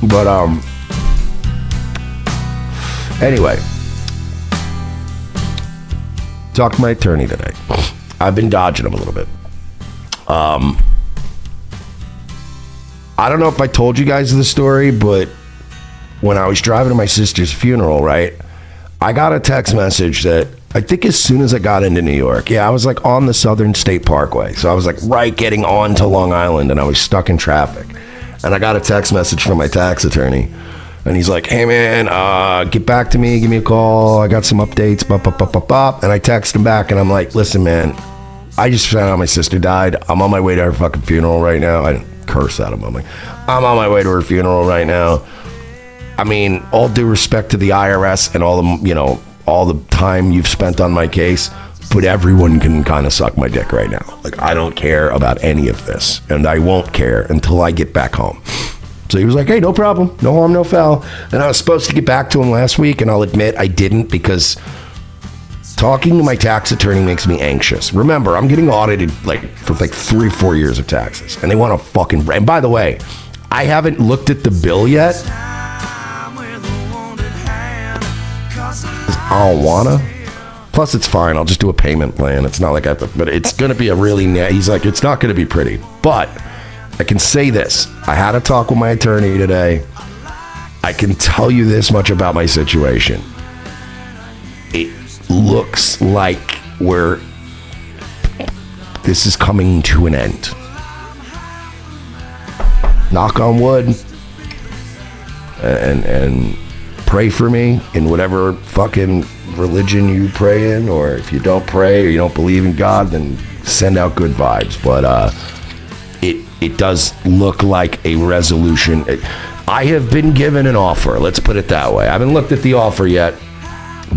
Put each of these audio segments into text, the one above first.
But anyway, talked to my attorney today. I've been dodging him a little bit. I don't know if I told you guys the story, but when I was driving to my sister's funeral, right, I got a text message that I think as soon as I got into New York, I was like on the Southern State Parkway. So I was like right getting on to Long Island, and I was stuck in traffic. And I got a text message from my tax attorney. And he's like, hey man, get back to me, give me a call. I got some updates, bop, bop, bop, bop, bop. And I text him back and I'm like, listen man, I just found out my sister died. I'm on my way to her fucking funeral right now. I didn't curse at him. I'm like, I'm on my way to her funeral right now. I mean, all due respect to the IRS and all the, you know, all the time you've spent on my case, but everyone can kind of suck my dick right now. Like, I don't care about any of this, and I won't care until I get back home. So he was like, hey, no problem, no harm, no foul. And I was supposed to get back to him last week, and I'll admit I didn't, because talking to my tax attorney makes me anxious. Remember, I'm getting audited for 3-4 years of taxes, and they want to fucking... And by the way, I haven't looked at the bill yet. I don't wanna. Plus, it's fine. I'll just do a payment plan. It's not like I have to, but it's gonna be a really... He's like, it's not gonna be pretty, but I can say this. I had a talk with my attorney today. I can tell you this much about my situation. It looks like this is coming to an end. Knock on wood. And pray for me in whatever fucking religion you pray in, or if you don't pray or you don't believe in God, then send out good vibes. But it does look like a resolution. I have been given an offer, let's put it that way. I haven't looked at the offer yet,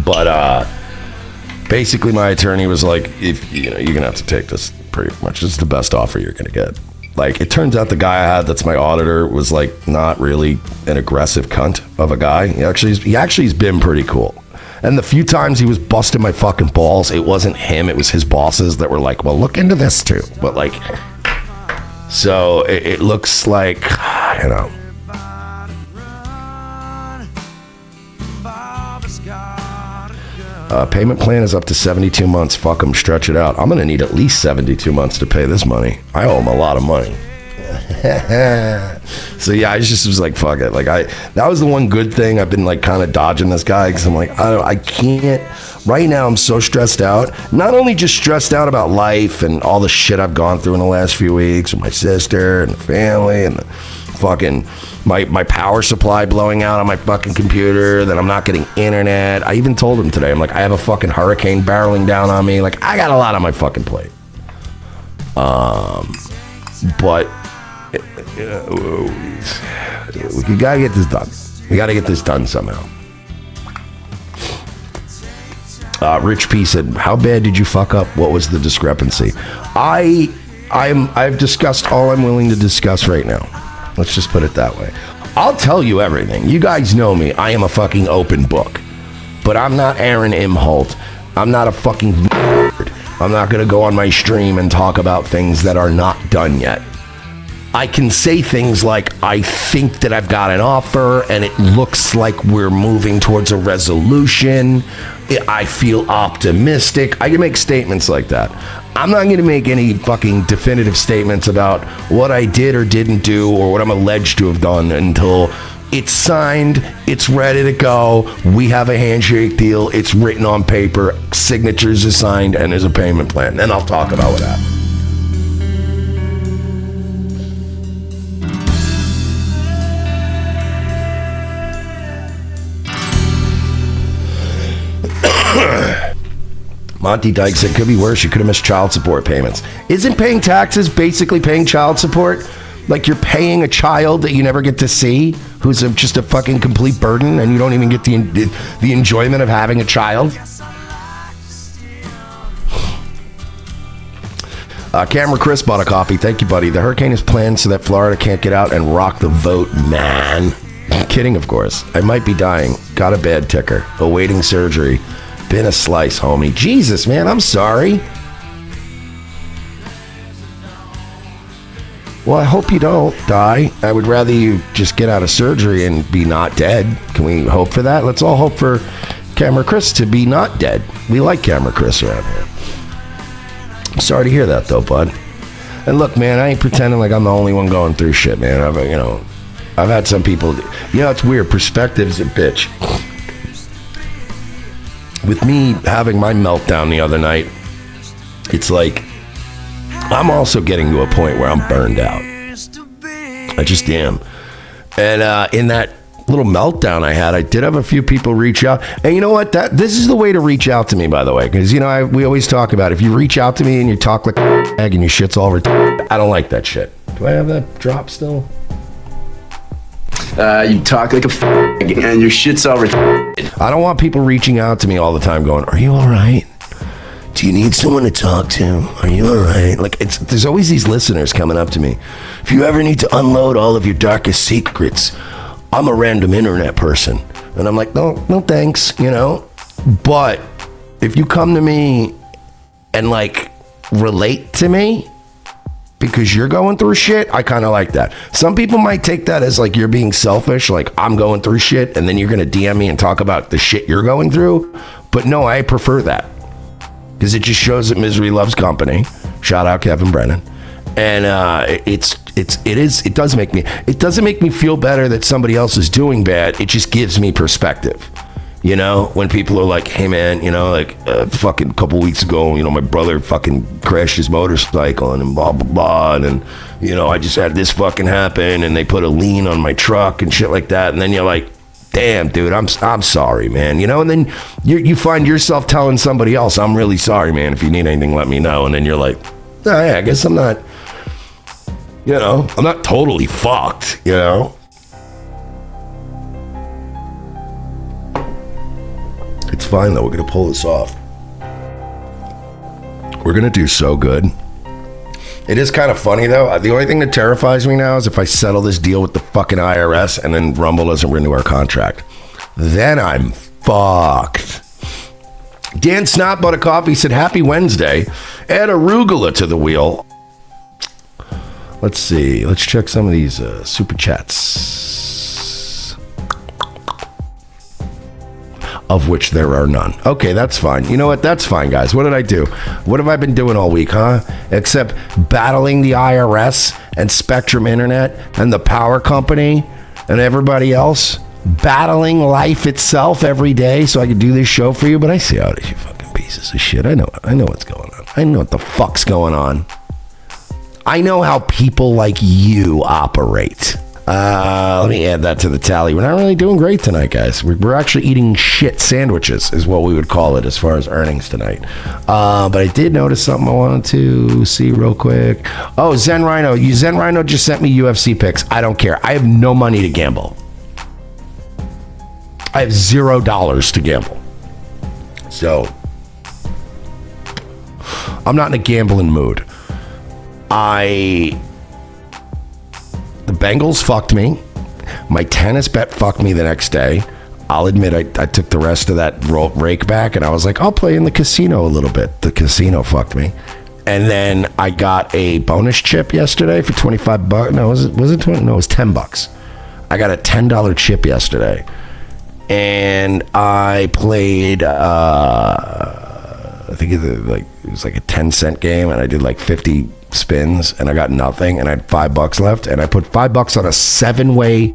but basically my attorney was like, if you know, you're gonna have to take this pretty much. It's the best offer you're gonna get. Like, it turns out the guy I had that's my auditor was like not really an aggressive cunt of a guy. He actually has been pretty cool. And the few times he was busting my fucking balls, it wasn't him, it was his bosses that were like, well, look into this too. But like, so it looks like, you know. Payment plan is up to 72 months. Fuck them, stretch it out. I'm gonna need at least 72 months to pay this money. I owe him a lot of money. So yeah, I just was like, fuck it. Like, that was the one good thing. I've been like kind of dodging this guy because I'm like, I can't. Right now, I'm so stressed out. Not only just stressed out about life and all the shit I've gone through in the last few weeks with my sister and the family and the fucking my power supply blowing out on my fucking computer, that I'm not getting internet. I even told him today, I'm like, I have a fucking hurricane barreling down on me. Like, I got a lot on my fucking plate. But we gotta get this done. We gotta get this done somehow. Rich P said, how bad did you fuck up? What was the discrepancy? I've discussed all I'm willing to discuss right now. Let's just put it that way. I'll tell you everything. You guys know me. I am a fucking open book. But I'm not Aaron Imholt. I'm not a fucking nerd. I'm not going to go on my stream and talk about things that are not done yet. I can say things like, I think that I've got an offer and it looks like we're moving towards a resolution. I feel optimistic. I can make statements like that. I'm not going to make any fucking definitive statements about what I did or didn't do or what I'm alleged to have done until it's signed, it's ready to go, we have a handshake deal, it's written on paper, signatures are signed, and there's a payment plan. Then I'll talk about what happened. Monty Dyke said, could be worse. You could have missed child support payments. Isn't paying taxes basically paying child support? Like, you're paying a child that you never get to see, who's just a fucking complete burden, and you don't even get the enjoyment of having a child? Camera Chris bought a coffee. Thank you, buddy. The hurricane is planned so that Florida can't get out and rock the vote, man. I'm kidding, of course. I might be dying. Got a bad ticker. Awaiting surgery. Been a slice, homie. Jesus, man, I'm sorry. Well, I hope you don't die. I would rather you just get out of surgery and be not dead. Can we hope for that? Let's all hope for Camera Chris to be not dead. We like Camera Chris around here. I'm sorry to hear that, though, bud. And look, man, I ain't pretending like I'm the only one going through shit, man. I've had some people... it's weird. Perspective's a bitch. With me having my meltdown the other night, it's like... I'm also getting to a point where I'm burned out. I just am. And in that little meltdown I had, I did have a few people reach out. And you know what? This is the way to reach out to me, by the way. Because, we always talk about if you reach out to me and you talk like a egg and your shit's all over... I don't like that shit. Do I have that drop still? You talk like a and your shit's all... I don't want people reaching out to me all the time going, are you all right? Do you need someone to talk to? Are you all right? Like, there's always these listeners coming up to me. If you ever need to unload all of your darkest secrets, I'm a random internet person. And I'm like, no thanks, But if you come to me and, like, relate to me because you're going through shit, I kind of like that. Some people might take that as, like, you're being selfish, like, I'm going through shit, and then you're going to DM me and talk about the shit you're going through. But no, I prefer that. Because it just shows that misery loves company. Shout out Kevin Brennan. And it doesn't make me feel better that somebody else is doing bad. It just gives me perspective. When people are like, hey man, fucking couple weeks ago, my brother fucking crashed his motorcycle and blah, blah, blah. And, I just had this fucking happen and they put a lien on my truck and shit like that. And then you're like, damn, dude, I'm sorry, man. And then you find yourself telling somebody else, I'm really sorry, man. If you need anything, let me know. And then you're like, oh, yeah, I guess I'm not, I'm not totally fucked, It's fine, though. We're going to pull this off. We're going to do so good. It is kind of funny, though. The only thing that terrifies me now is if I settle this deal with the fucking IRS and then Rumble doesn't renew our contract. Then I'm fucked. Dan Snotbutt of Coffee said, happy Wednesday. Add arugula to the wheel. Let's see. Let's check some of these super chats. Of which there are none. Okay, that's fine. You know what? That's fine, guys. What did I do? What have I been doing all week, huh? Except battling the IRS and Spectrum Internet and the power company and everybody else. Battling life itself every day so I could do this show for you. But I see how it is, you fucking pieces of shit. I know what's going on. I know what the fuck's going on. I know how people like you operate. Let me add that to the tally. We're not really doing great tonight, guys. We're actually eating shit sandwiches is what we would call it as far as earnings tonight. But I did notice something I wanted to see real quick. Oh, Zen Rhino. Zen Rhino just sent me UFC picks. I don't care. I have no money to gamble. I have $0 to gamble. So, I'm not in a gambling mood. The Bengals fucked me. My tennis bet fucked me the next day. I'll admit I took the rest of that rake back and I was like, I'll play in the casino a little bit. The casino fucked me. And then I got a bonus chip yesterday for $25. No, was it 20? No, it was $10. I got a $10 chip yesterday. And I played, I think it was like a 10-cent game and I did like 50 spins and I got nothing and I had $5 left and I put $5 on a 7-way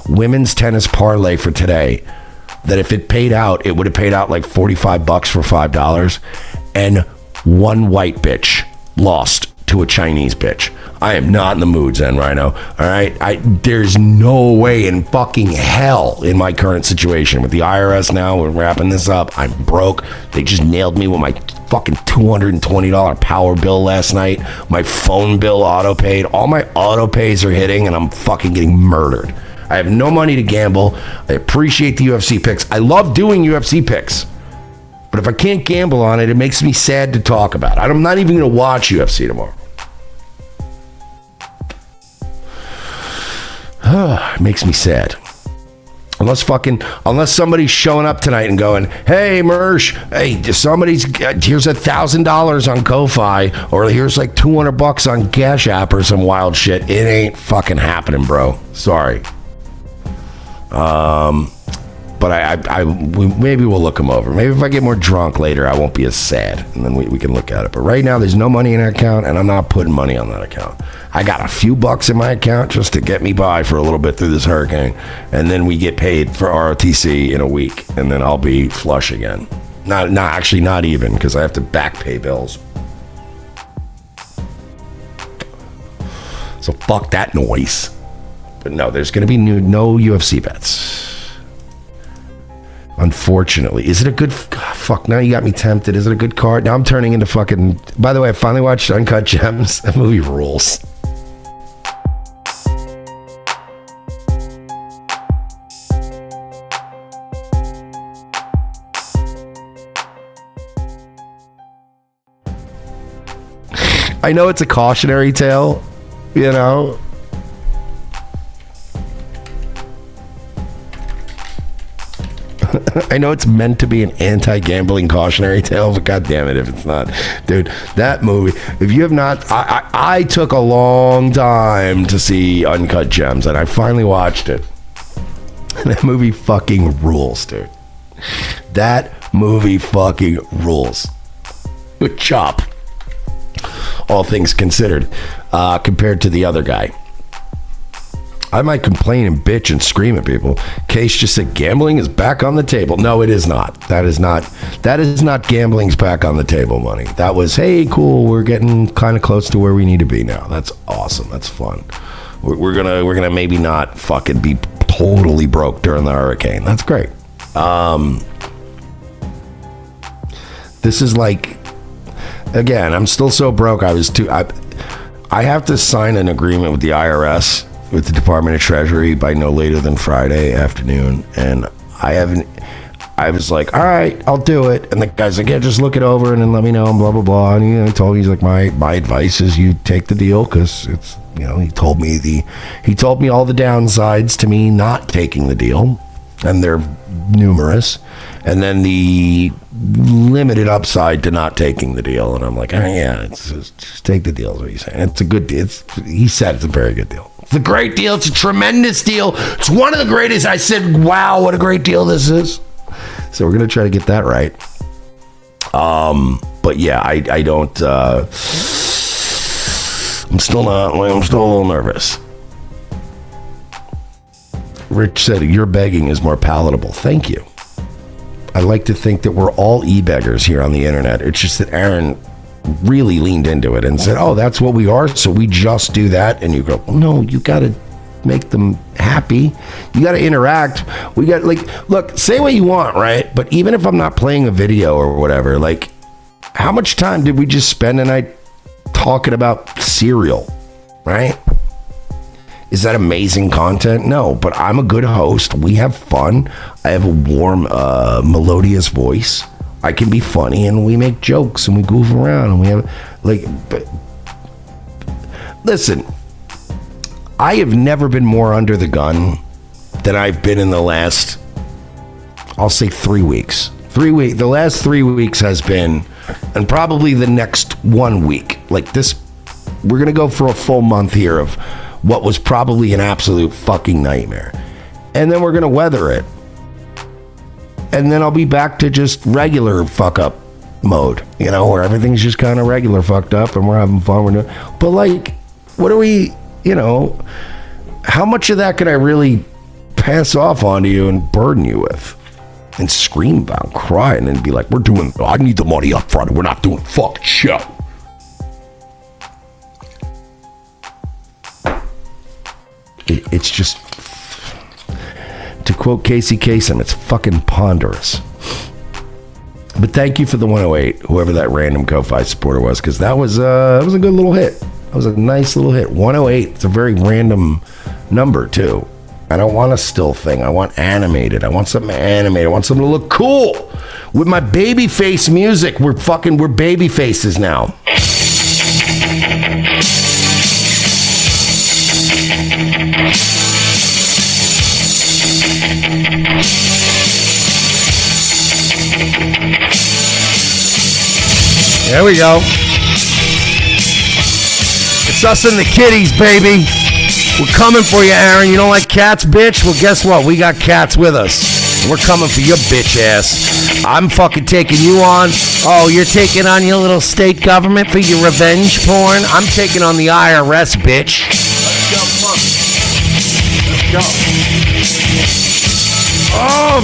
women's tennis parlay for today that if it paid out, it would have paid out like $45 for $5 and one white bitch lost to a Chinese bitch. I am not in the mood, Zen Rhino. All right, there's no way in fucking hell in my current situation with the IRS. Now we're wrapping this up. I'm broke. They just nailed me with my fucking $220 power bill last night. My phone bill auto paid. All my auto pays are hitting, and I'm fucking getting murdered. I have no money to gamble. I appreciate the UFC picks. I love doing UFC picks. But if I can't gamble on it, it makes me sad to talk about. I'm not even going to watch UFC tomorrow. It makes me sad. Unless somebody's showing up tonight and going, hey, Mersh, hey, here's $1,000 on Ko-Fi, or here's like $200 on Cash App or some wild shit. It ain't fucking happening, bro. Sorry. But maybe we'll look them over. Maybe if I get more drunk later, I won't be as sad, and then we can look at it. But right now, there's no money in that account, and I'm not putting money on that account. I got a few bucks in my account just to get me by for a little bit through this hurricane, and then we get paid for ROTC in a week, and then I'll be flush again. Not even, because I have to back pay bills. So fuck that noise. But no, there's going to be no UFC bets. Unfortunately. Is it a good... fuck, now you got me tempted. Is it a good card? Now I'm turning into fucking... By the way, I finally watched Uncut Gems. That movie rules. I know it's a cautionary tale, you know... I know it's meant to be an anti-gambling cautionary tale, but god damn it if it's not. Dude, that movie, if you have not, I took a long time to see Uncut Gems, and I finally watched it. That movie fucking rules, dude. That movie fucking rules. Good job. All things considered, compared to the other guy. I might complain and bitch and scream at people. Case just said gambling is back on the table. No, it is not. That is not gambling's back on the table money. That was, hey, cool, we're getting kind of close to where we need to be now. That's awesome. That's fun. We're gonna maybe not fucking be totally broke during the hurricane. That's great. This is like, again, I'm still so broke. I have to sign an agreement with the IRS, with the Department of Treasury, by no later than Friday afternoon, and I was like, all right, I'll do it, and the guy's like, yeah, just look it over and then let me know, and blah blah blah. And he told me, he's like, my advice is you take the deal, because it's, you know, he told me all the downsides to me not taking the deal, and they're numerous, and then the limited upside to not taking the deal. And I'm like, oh, yeah, just take the deal is what he's saying. It's a good deal. He said it's a very good deal. It's a great deal. It's a tremendous deal. It's one of the greatest. I said, wow, what a great deal this is. So we're going to try to get that right. But yeah, I don't, I'm still a little nervous. Rich said, your begging is more palatable. Thank you. I like to think that we're all e-beggars here on the internet. It's just that Aaron really leaned into it and said, oh, that's what we are, so we just do that. And you go, no, you got to make them happy. You got to interact. We got, like, look, say what you want, right? But even if I'm not playing a video or whatever, like, how much time did we just spend tonight talking about cereal, right? Is that amazing content? No, but I'm a good host. We have fun. I have a warm, melodious voice. I can be funny, and we make jokes, and we goof around, and we have, like, but listen, I have never been more under the gun than I've been in the last, I'll say 3 weeks. The last 3 weeks has been, and probably the next 1 week, like this, we're going to go for a full month here of what was probably an absolute fucking nightmare. And then we're going to weather it. And then I'll be back to just regular fuck up mode, you know, where everything's just kind of regular fucked up and we're having fun. But like, what are we, you know, how much of that can I really pass off onto you and burden you with? And scream about, crying, and be like, I need the money up front. We're not doing fuck shit. It's just, to quote Casey Kasem, it's fucking ponderous. But thank you for the 108, whoever that random Ko-Fi supporter was, because that was a good little hit. That was a nice little hit. 108, it's a very random number, too. I don't want a still thing. I want animated. I want something animated. I want something to look cool. With my baby face music, we're baby faces now. There we go. It's us and the kitties, baby. We're coming for you, Aaron. You don't like cats, bitch? Well, guess what? We got cats with us. We're coming for your bitch ass. I'm fucking taking you on. Oh, you're taking on your little state government for your revenge porn? I'm taking on the IRS, bitch. Let's go, come on. Let's go. Oh,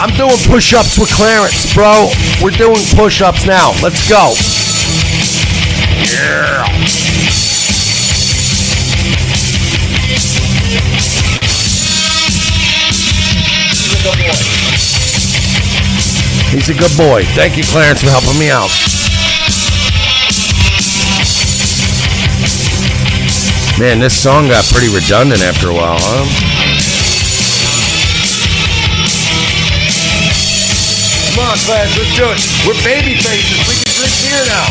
I'm doing push-ups with Clarence, bro. We're doing push-ups now. Let's go. Yeah. He's a good boy. Thank you, Clarence, for helping me out. Man, this song got pretty redundant after a while, huh? Come on, Clarence, let's do it. We're baby faces. We can drink beer now.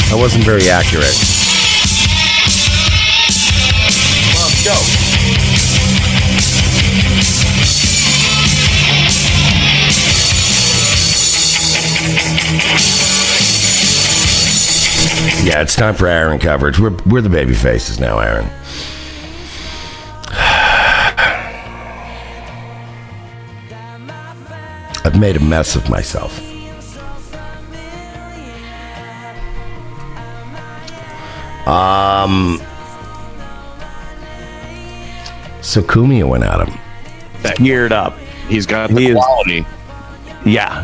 That wasn't very accurate. Come on, let's go. Yeah, it's time for Aaron coverage. We're the baby faces now, Aaron. I've made a mess of myself. So Kumia went at him. Geared up. He's got the quality. Yeah.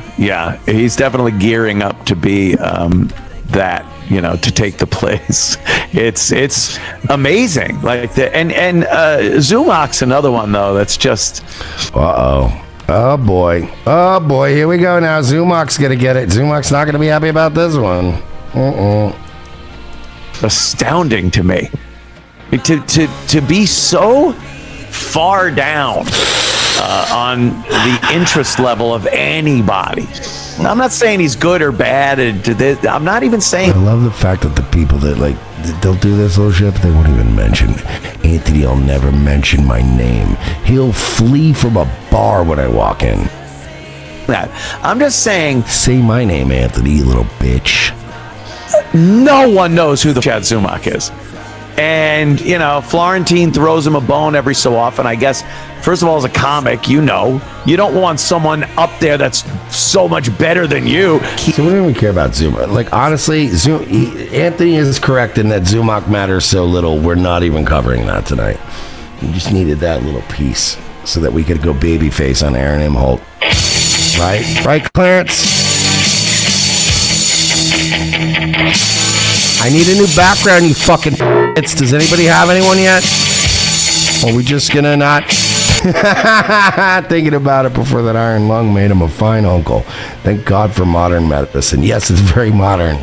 He's definitely gearing up to be that, to take the place. It's amazing. Like Zumach's another one though. That's just. Oh boy. Here we go now. Zumach's gonna get it. Zumach's not gonna be happy about this one. Astounding to me. To be so far down on the interest level of anybody. I'm not saying he's good or bad. I'm not even saying. I love the fact that the people that they'll do this little shit, but they won't even mention Anthony. I'll never mention my name. He'll flee from a bar when I walk in. That I'm just saying. Say my name, Anthony, you little bitch. No one knows who the Chad Zumach is. And, Florentine throws him a bone every so often. I guess, first of all, as a comic, you don't want someone up there that's so much better than you. So we don't even care about Zumach. Honestly, Anthony is correct in that Zumach matters so little. We're not even covering that tonight. We just needed that little piece so that we could go babyface on Aaron M. Holt. Right, Clarence? I need a new background, you fucking Does anybody have anyone yet? Or are we just gonna not? Thinking about it before that iron lung made him a fine uncle. Thank God for modern medicine. Yes, it's very modern.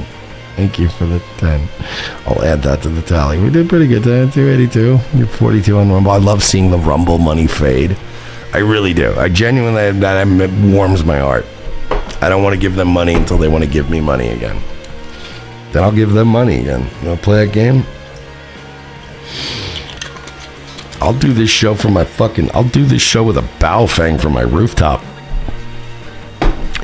Thank you for the 10. I'll add that to the tally. We did pretty good today. 282. You're 42 on Rumble. I love seeing the Rumble money fade. I really do. I genuinely, that warms my heart. I don't want to give them money until they want to give me money again. Then I'll give them money again. You want to play that game? I'll do this show with a bow fang from my rooftop.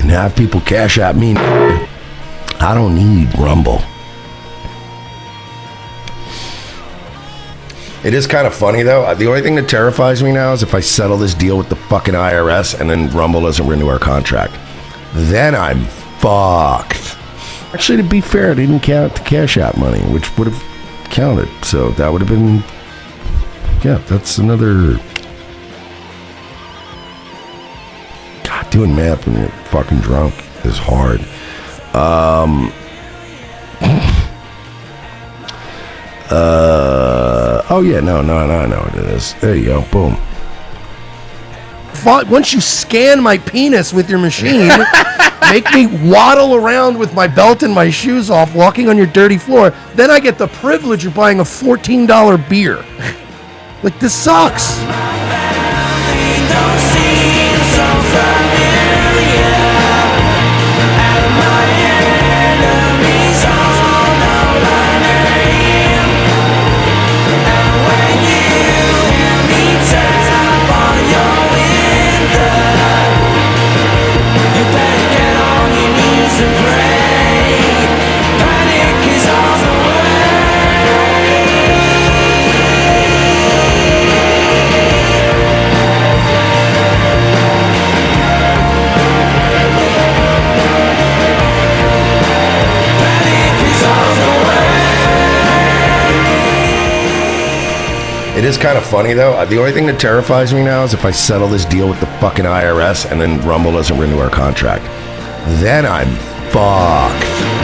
And have people cash at me. I don't need Rumble. It is kind of funny, though. The only thing that terrifies me now is if I settle this deal with the fucking IRS and then Rumble doesn't renew our contract. Then I'm fucked. Actually, to be fair, they didn't count the Cash App money, which would have counted. So that would have been... Yeah, that's another... God, doing math when you're fucking drunk is hard. Oh yeah, no, I know what it is. There you go, boom. Once you scan my penis with your machine, make me waddle around with my belt and my shoes off, walking on your dirty floor, then I get the privilege of buying a $14 beer. Like, this sucks. It is kind of funny though. The only thing that terrifies me now is if I settle this deal with the fucking IRS and then Rumble doesn't renew our contract. Then I'm fucked.